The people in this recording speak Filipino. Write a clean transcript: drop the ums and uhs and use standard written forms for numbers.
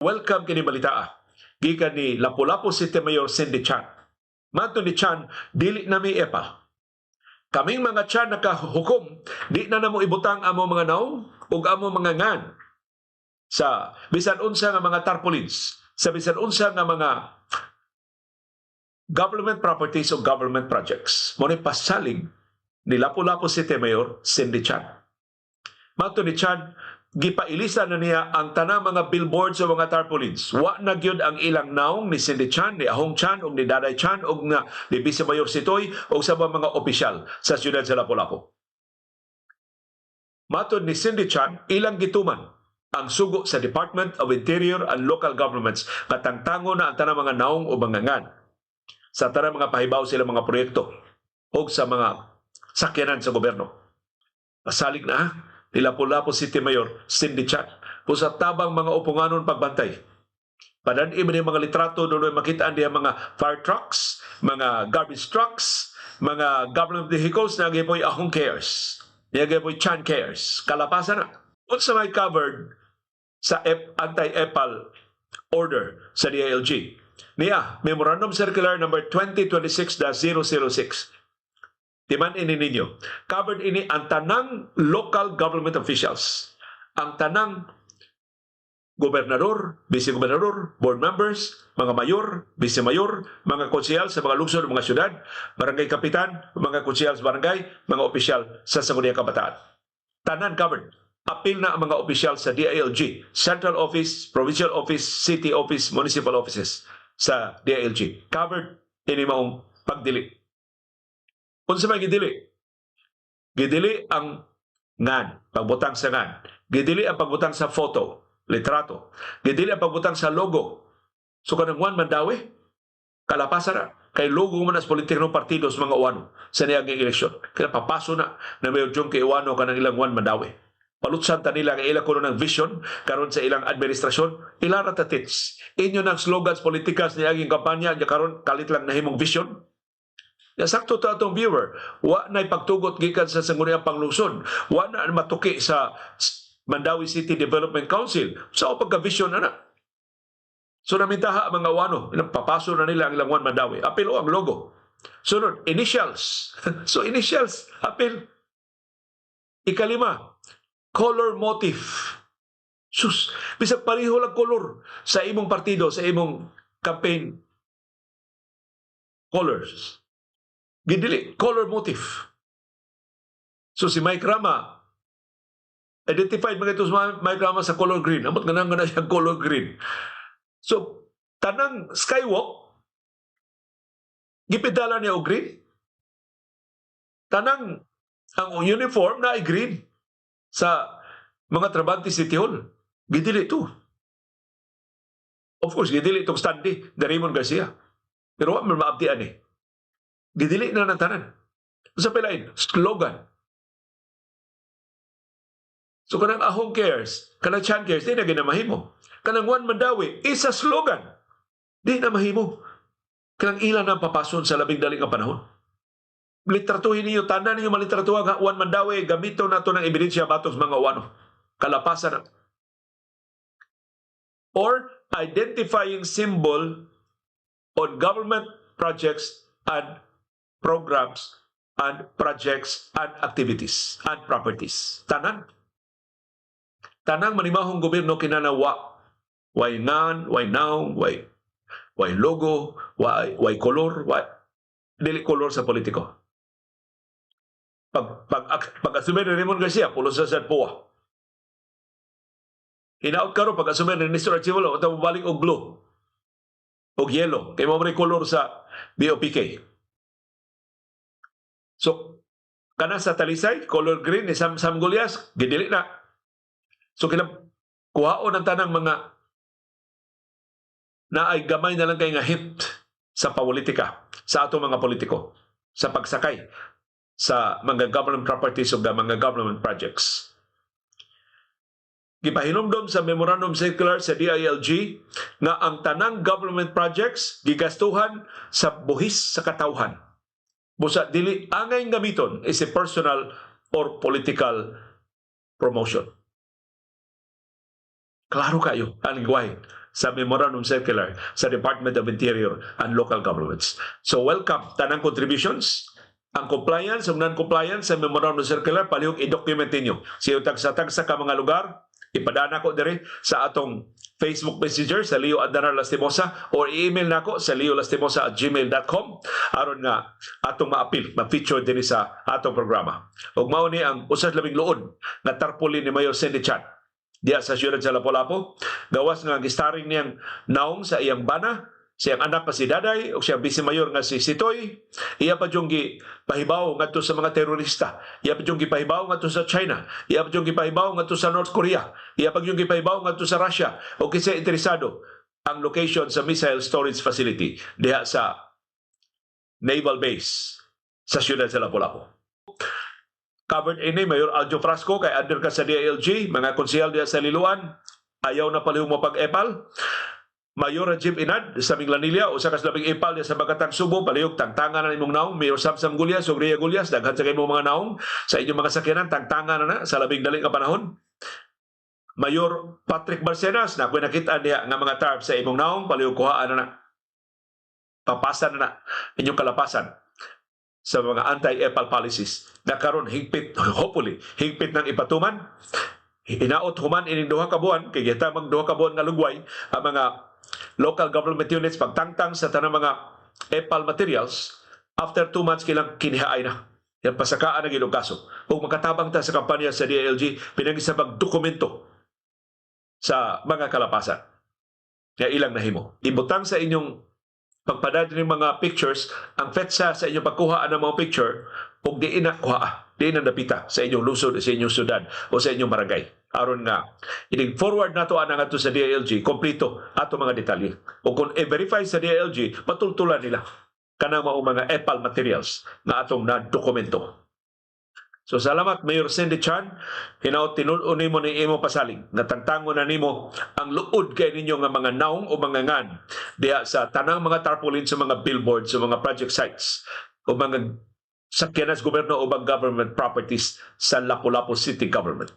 Welcome kini balita. Gikan ni Lapu-Lapu City Mayor Cindy Chan. Mato ni Chan, dili na mi EPA. Kaming mga Chan nakahukom, di na namo ibutang amo mga naong ug amo mga ngan sa bisan unsa nga mga tarpaulins, sa bisan unsa nga mga government properties o government projects. Mo ni pasalig ni Lapu-Lapu City Mayor Cindy Chan. Mato ni Chan, gipailisa na niya ang tanang mga billboards o mga tarpaulins. Wa na gyud ang ilang naong ni Cindy Chan, ni Ahong Chan, o ni Daday Chan, o nga ni Vice Mayor Sitoy, o sa mga opisyal sa siyudad sa Lapu-Lapu. Matod ni Cindy Chan, ilang gituman ang sugo sa Department of Interior and Local Governments katangtango na ang tanang mga naong o mga ngan sa tanang mga pahibaw sila mga proyekto o sa mga sakyanan sa gobyerno. Pasalig na ni Lapu-Lapu City Mayor Cindy Chan kung sa tabang mga upunganon pagbantay. Padan-i man yung mga litrato doon makitaan diya mga fire trucks, mga garbage trucks, mga government vehicles na gipoy Ahong Cares, na gipoy Chan Cares. Kalapasan na. Kung sa may covered sa anti-EPAL order sa DILG. Niya, Memorandum Circular number 2026-006. Timan ini ninyo. Covered ini ang tanang local government officials. Ang tanang gobernador, vice-gobernador, board members, mga mayor, vice-mayor, mga konsehal sa mga lungsod, mga syudad, barangay kapitan, mga konsehal sa barangay, mga opisyal sa Sangguniang Kabataan. Tanan covered. Apil na ang mga opisyal sa DILG, Central Office, Provincial Office, City Office, Municipal Offices sa DILG. Covered ini maong pagdili. Kung sa may gidili, gidili ang ngan, pagbutang sa ngan. Gidili ang pagbutang sa photo, litrato. Gidili ang pagbutang sa logo. So kanang Juan Mandawi, kalapasan na. Kay logo man as politikong partidos mga uwano sa niyaging eleksyon. Kaya papaso na Mayor Jong kay Uwano kanang ilang Juan Mandawi. Palutsan ta nila kay ilang kuno ng vision karon sa ilang administrasyon. Ilara tatits. Inyo ng slogans politikas niyaging kampanya karon kalit lang nahimong vision. Sakto to atong viewer, wa na pagtugot gikan sa Sangguniang Panglungsod, wa na matuki sa Mandawi City Development Council. Sa pagka-vision na. So namintaha mga wano, papaso na nila ang ilang Juan Mandawi. Apil ang logo. Sunod, initials. So initials, apil. Ikalima, color motif. Sus, bisag pareho lang color sa imong partido, sa imong campaign colors. Gidili, color motif. So si Mike Rama, identified mga ito sa Mike Rama sa color green. Amot nga na siya color green. So, tanang skywalk, gipidala niya o green. Tanang, ang uniform na ay green sa mga trabante City Hall. Gidili ito. Of course, gidili itong standee ni Raymond Garcia. Pero wala man maabdian eh. Gidili na ng tanan. Sa pilain, slogan. So kanang Ahong Cares, kanang Chan Cares, di na ginamahimo. Kanang Juan Mandawi, isa slogan. Di na mahimo. Kanang ilan ang papason sa labing daling ang panahon. Litratuhin niyo, tanan niyo malitratuhan nga Juan Mandawi, gamito na ito ng ebidensya batos mga wano. Kalapasan na. Or identifying symbol on government projects and programs and projects and activities and properties. Tanan. Tanang manimahong gobyerno kinanawa. Way ngan, way naong, way logo, way color, dili color sa politiko. Pag-asumir ni Raymond Garcia, pulo sa Puwa. Hinaot karo pag-asumir ni Mr. Archivolo, ito mabalik og blue, og yellow. Kaya mo may color sa BOPK. So, kana sa Talisay, color green ni Sam Gulyas, gidili na. So, kuhaon ang tanang mga na ay gamay na lang kay nga hint sa politika, sa ato mga politiko, sa pagsakay sa mga government properties o mga government projects. Gipahinumdom sa Memorandum Circular sa DILG na ang tanang government projects gigastuhan sa buhis sa katawhan. Busa dili angay gamiton is a personal or political promotion. Klaro kayo ang lingwahe sa Memorandum Circular sa Department of Interior and Local Governments. So welcome tanang contributions. Ang compliance, ang non-compliance sa Memorandum Circular, palihog i-document ninyo. Siyo tagsa-tagsa ka mga lugar, ipadana ko diri sa atong Facebook Messenger sa Leo Andanar Lastimosa or i-email nako sa leolastimosa@gmail.com aron nga atong ma-appeal, ma-feature din sa atong programa. Ug mao ni ang usas labing luod nga tarpaulin ni Mayor Cindy Chan diya sa siyudad sa Lapu-Lapu. Gawas nga gistaring niyang naong sa iyang bana, siyang anak pa si Daday o siyang vice mayor nga si Sitoy. Iya pa yung gipahibaw ngadto sa mga terorista. Iya pa yung gipahibaw ngadto sa China. Iya pa yung gipahibaw ngadto sa North Korea. Iya pa yung gipahibaw ngadto sa Russia. O kasi interesado ang location sa missile storage facility diha sa naval base sa siyudad sa Lapu-Lapu. Covered ini Mayor Aljo Frasco kay under ka sa DILG, mga konsehal diha sa Liloan, ayaw na palihog mo pag-epal. Mayor Rajib Inad sa Minglanilla, usa ka labing ipal diya sa Bagatang Subo, palihog tangtangan na imong naong. Mayor Samsam Gulyas ug Ria Gulyas, daghan sa imong mga naong sa inyong mga sakyanan, tangtangan na sa labing dali nga panahon. Mayor Patrick Barcenas, na ako'y nakita niya nga mga tarp sa imong naong, palihog kuhaan na papasan na inyong kalapasan sa mga anti-epal policies na karon higpit, hopefully higpit ng ipatuman. Inaot human ining duha ka buwan kay gitamang duha ka buwan nga lugway ang mga local government units pagtangtang sa tanang mga epal materials. After 2 months kilang kinihaay na yan pasakaan ang ilong kaso. Kung makatabang ta sa kampanya sa DILG, pinag-isabag dokumento sa mga kalapasan na ilang nahimo. Ibutang sa inyong pagpadad ng mga pictures, ang FETSA sa inyong pagkuha ng mga picture, kung di na kuha, di na napita sa inyong lusod, sa inyong syudad, o sa inyong barangay. Aron nga, i-forward na ito anang ato sa DILG, kompleto ato mga detalye. O kung i-verify sa DILG, matultulan nila kanang mga epal materials na atong na-dokumento. So salamat Mayor Cindy Chan, hinaut tinud-on nimo ni imo pasaling, natangtangon na nimo ang luod kay ninyo nga mga naong o mga ngan diha sa tanang mga tarpaulin sa mga billboards, sa mga project sites o mga sakyanan sa gobyerno o mga government properties sa Lapu-Lapu City Government.